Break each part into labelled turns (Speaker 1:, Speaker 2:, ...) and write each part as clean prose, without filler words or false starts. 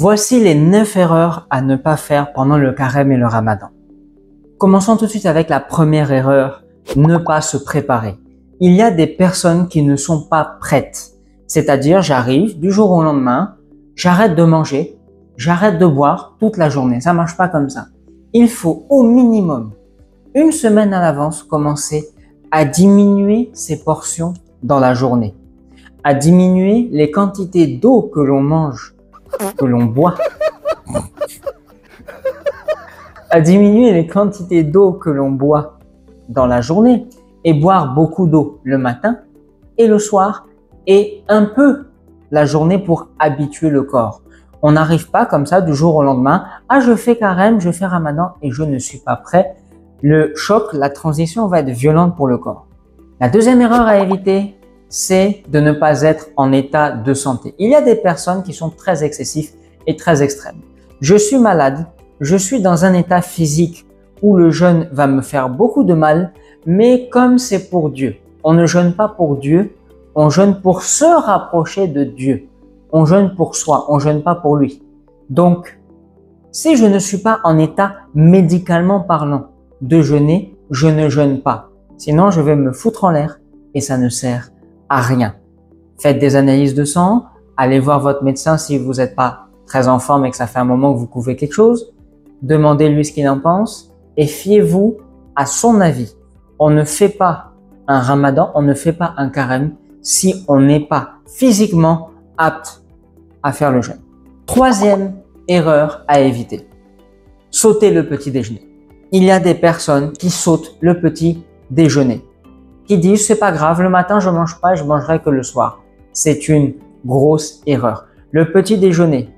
Speaker 1: Voici les 9 erreurs à ne pas faire pendant le carême et le ramadan. Commençons tout de suite avec la première erreur, ne pas se préparer. Il y a des personnes qui ne sont pas prêtes. C'est-à-dire, j'arrive du jour au lendemain, j'arrête de manger, j'arrête de boire toute la journée. Ça marche pas comme ça. Il faut au minimum, une semaine à l'avance, commencer à diminuer ses portions dans la journée, à diminuer les quantités d'eau que l'on mange, que l'on boit, à diminuer les quantités d'eau que l'on boit dans la journée et boire beaucoup d'eau le matin et le soir et un peu la journée pour habituer le corps. On n'arrive pas comme ça du jour au lendemain, ah je fais carême, je fais ramadan et je ne suis pas prêt. Le choc, la transition va être violente pour le corps. La deuxième erreur à éviter, c'est de ne pas être en état de santé. Il y a des personnes qui sont très excessives et très extrêmes. Je suis malade, je suis dans un état physique où le jeûne va me faire beaucoup de mal, mais comme c'est pour Dieu, on ne jeûne pas pour Dieu, on jeûne pour se rapprocher de Dieu. On jeûne pour soi, on jeûne pas pour lui. Donc, si je ne suis pas en état médicalement parlant de jeûner, je ne jeûne pas. Sinon, je vais me foutre en l'air et ça ne sert à rien. Faites des analyses de sang, allez voir votre médecin si vous n'êtes pas très en forme et que ça fait un moment que vous couvez quelque chose. Demandez-lui ce qu'il en pense et fiez-vous à son avis. On ne fait pas un ramadan, on ne fait pas un carême si on n'est pas physiquement apte à faire le jeûne. Troisième erreur à éviter. Sauter le petit déjeuner. Il y a des personnes qui sautent le petit déjeuner, qui disent c'est pas grave, le matin je mange pas, je mangerai que le soir. C'est une grosse erreur. Le petit déjeuner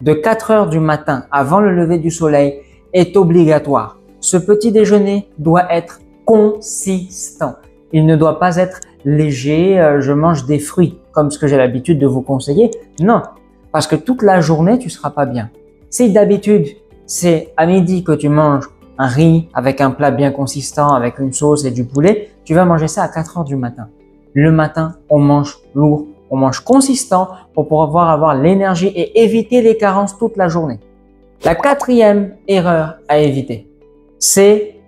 Speaker 1: de 4 heures du matin avant le lever du soleil est obligatoire. Ce petit déjeuner doit être consistant. Il ne doit pas être léger, je mange des fruits comme ce que j'ai l'habitude de vous conseiller. Non, parce que toute la journée tu seras pas bien. Si d'habitude c'est à midi que tu manges un riz avec un plat bien consistant, avec une sauce et du poulet, tu vas manger ça à 4 heures du matin. Le matin, on mange lourd, on mange consistant pour pouvoir avoir l'énergie et éviter les carences toute la journée. La quatrième erreur à éviter, c'est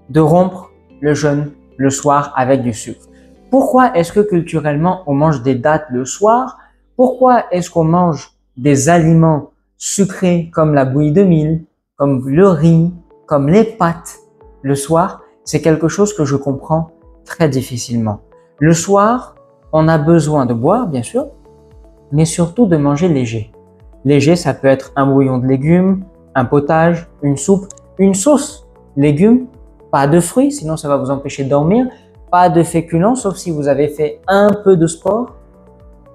Speaker 1: de rompre le jeûne le soir avec du sucre. Pourquoi est-ce que culturellement on mange des dattes le soir? Pourquoi est-ce qu'on mange des aliments sucrés comme la bouillie de mil, comme le riz, comme les pâtes le soir? C'est quelque chose que je comprends très difficilement. Le soir, on a besoin de boire, bien sûr, mais surtout de manger léger. Léger, ça peut être un bouillon de légumes, un potage, une soupe, une sauce, légumes, pas de fruits, sinon ça va vous empêcher de dormir, pas de féculents, sauf si vous avez fait un peu de sport.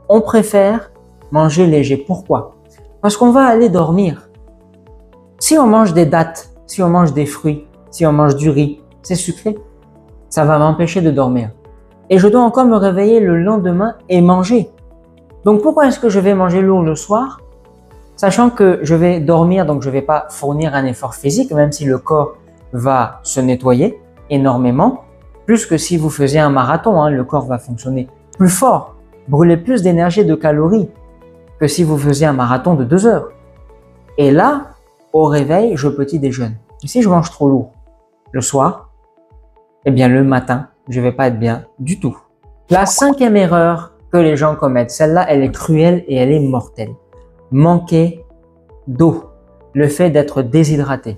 Speaker 1: On préfère manger léger. Pourquoi? Parce qu'on va aller dormir. Si on mange des dattes, si on mange des fruits, si on mange du riz, c'est sucré. Ça va m'empêcher de dormir. Et je dois encore me réveiller le lendemain et manger. Donc pourquoi est-ce que je vais manger lourd le soir, sachant que je vais dormir, donc je ne vais pas fournir un effort physique, même si le corps va se nettoyer énormément, plus que si vous faisiez un marathon, hein, le corps va fonctionner plus fort, brûler plus d'énergie et de calories que si vous faisiez un marathon de 2 heures. Et là, au réveil, je petit déjeune. Et si je mange trop lourd le soir, eh bien le matin, je vais pas être bien du tout. La cinquième erreur que les gens commettent, celle-là, elle est cruelle et elle est mortelle. Manquer d'eau, le fait d'être déshydraté.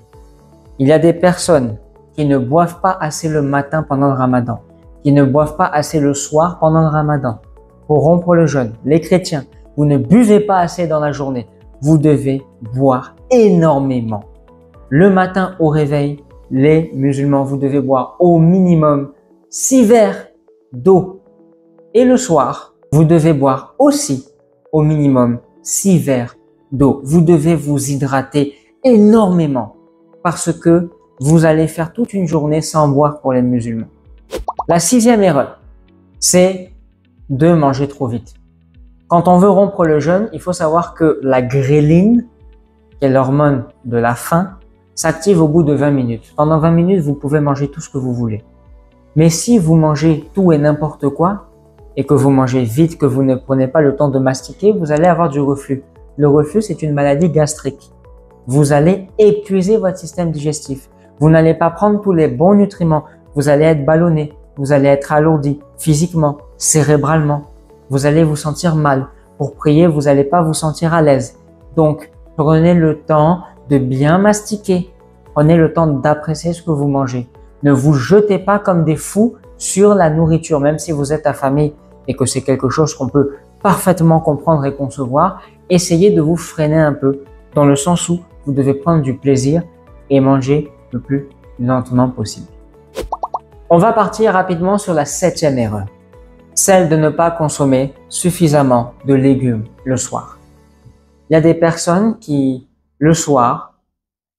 Speaker 1: Il y a des personnes qui ne boivent pas assez le matin pendant le ramadan, qui ne boivent pas assez le soir pendant le ramadan pour rompre le jeûne. Les chrétiens, vous ne buvez pas assez dans la journée. Vous devez boire énormément. Le matin au réveil, les musulmans, vous devez boire au minimum 6 verres d'eau. Et le soir, vous devez boire aussi au minimum 6 verres d'eau. Vous devez vous hydrater énormément parce que vous allez faire toute une journée sans boire pour les musulmans. La sixième erreur, c'est de manger trop vite. Quand on veut rompre le jeûne, il faut savoir que la gréline, qui est l'hormone de la faim, s'active au bout de 20 minutes. Pendant 20 minutes, vous pouvez manger tout ce que vous voulez. Mais si vous mangez tout et n'importe quoi, et que vous mangez vite, que vous ne prenez pas le temps de mastiquer, vous allez avoir du reflux. Le reflux, c'est une maladie gastrique. Vous allez épuiser votre système digestif. Vous n'allez pas prendre tous les bons nutriments. Vous allez être ballonné. Vous allez être alourdi physiquement, cérébralement. Vous allez vous sentir mal. Pour prier, vous n'allez pas vous sentir à l'aise. Donc, prenez le temps de bien mastiquer. Prenez le temps d'apprécier ce que vous mangez. Ne vous jetez pas comme des fous sur la nourriture, même si vous êtes affamé et que c'est quelque chose qu'on peut parfaitement comprendre et concevoir. Essayez de vous freiner un peu, dans le sens où vous devez prendre du plaisir et manger le plus lentement possible. On va partir rapidement sur la 7e erreur, celle de ne pas consommer suffisamment de légumes le soir. Il y a des personnes qui, le soir,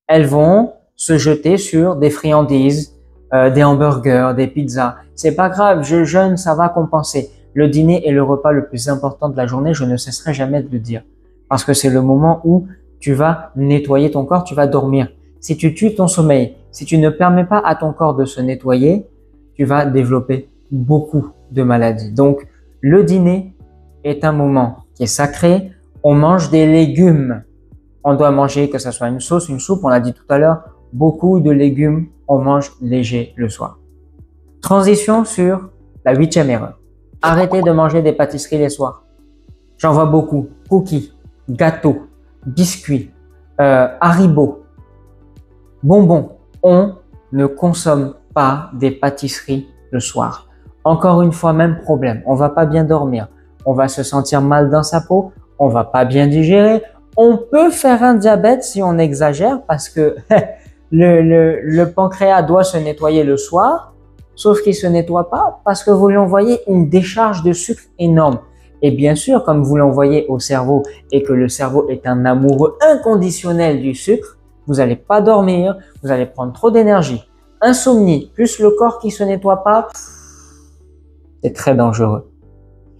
Speaker 1: elles vont se jeter sur des friandises, des hamburgers, des pizzas. C'est pas grave, je jeûne, ça va compenser. Le dîner est le repas le plus important de la journée, je ne cesserai jamais de le dire. Parce que c'est le moment où tu vas nettoyer ton corps, tu vas dormir. Si tu tues ton sommeil, si tu ne permets pas à ton corps de se nettoyer, tu vas développer beaucoup de maladies. Donc, le dîner est un moment qui est sacré. On mange des légumes. On doit manger, que ce soit une sauce, une soupe, on l'a dit tout à l'heure, beaucoup de légumes, on mange léger le soir. Transition sur la 8e erreur. Arrêtez de manger des pâtisseries les soirs. J'en vois beaucoup. Cookies, gâteaux, biscuits, Haribo, bonbons. On ne consomme pas des pâtisseries le soir. Encore une fois, même problème. On va pas bien dormir. On va se sentir mal dans sa peau. On va pas bien digérer. On peut faire un diabète si on exagère parce que le pancréas doit se nettoyer le soir, sauf qu'il se nettoie pas parce que vous lui envoyez une décharge de sucre énorme. Et bien sûr, comme vous l'envoyez au cerveau et que le cerveau est un amoureux inconditionnel du sucre, vous n'allez pas dormir, vous allez prendre trop d'énergie. Insomnie, plus le corps qui se nettoie pas, c'est très dangereux.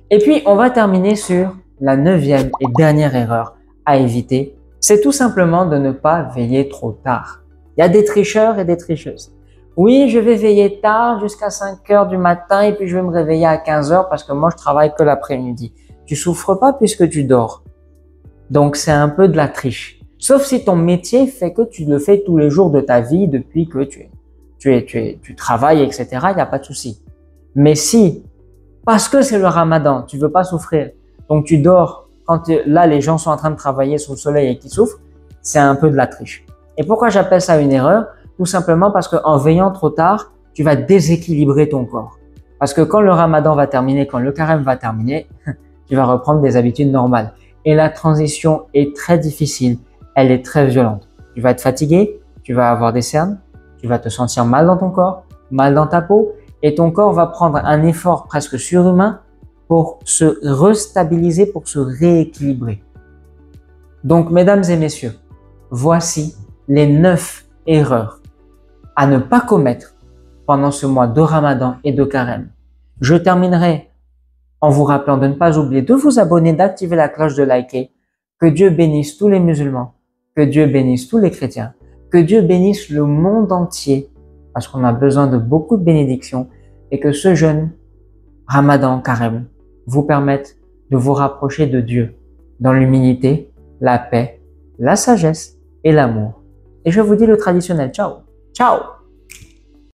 Speaker 1: Et puis, on va terminer sur la 9e et dernière erreur à éviter. C'est tout simplement de ne pas veiller trop tard. Il y a des tricheurs et des tricheuses. Oui, je vais veiller tard jusqu'à 5 heures du matin et puis je vais me réveiller à 15 heures parce que moi, je travaille que l'après-midi. Tu souffres pas puisque tu dors. Donc, c'est un peu de la triche. Sauf si ton métier fait que tu le fais tous les jours de ta vie depuis que tu travailles, etc. Il n'y a pas de souci. Mais si, parce que c'est le ramadan, tu veux pas souffrir, donc tu dors quand là, les gens sont en train de travailler sous le soleil et qu'ils souffrent, c'est un peu de la triche. Et pourquoi j'appelle ça une erreur? Tout simplement parce qu'en veillant trop tard, tu vas déséquilibrer ton corps. Parce que quand le ramadan va terminer, quand le carême va terminer, tu vas reprendre des habitudes normales. Et la transition est très difficile, elle est très violente. Tu vas être fatigué, tu vas avoir des cernes, tu vas te sentir mal dans ton corps, mal dans ta peau, et ton corps va prendre un effort presque surhumain pour se restabiliser, pour se rééquilibrer. Donc, mesdames et messieurs, voici les 9 erreurs à ne pas commettre pendant ce mois de Ramadan et de Carême. Je terminerai en vous rappelant de ne pas oublier de vous abonner, d'activer la cloche, de liker. Que Dieu bénisse tous les musulmans, que Dieu bénisse tous les chrétiens, que Dieu bénisse le monde entier, parce qu'on a besoin de beaucoup de bénédictions, et que ce jeûne Ramadan Carême vous permette de vous rapprocher de Dieu dans l'humilité, la paix, la sagesse et l'amour. Et je vous dis le traditionnel ciao. Ciao!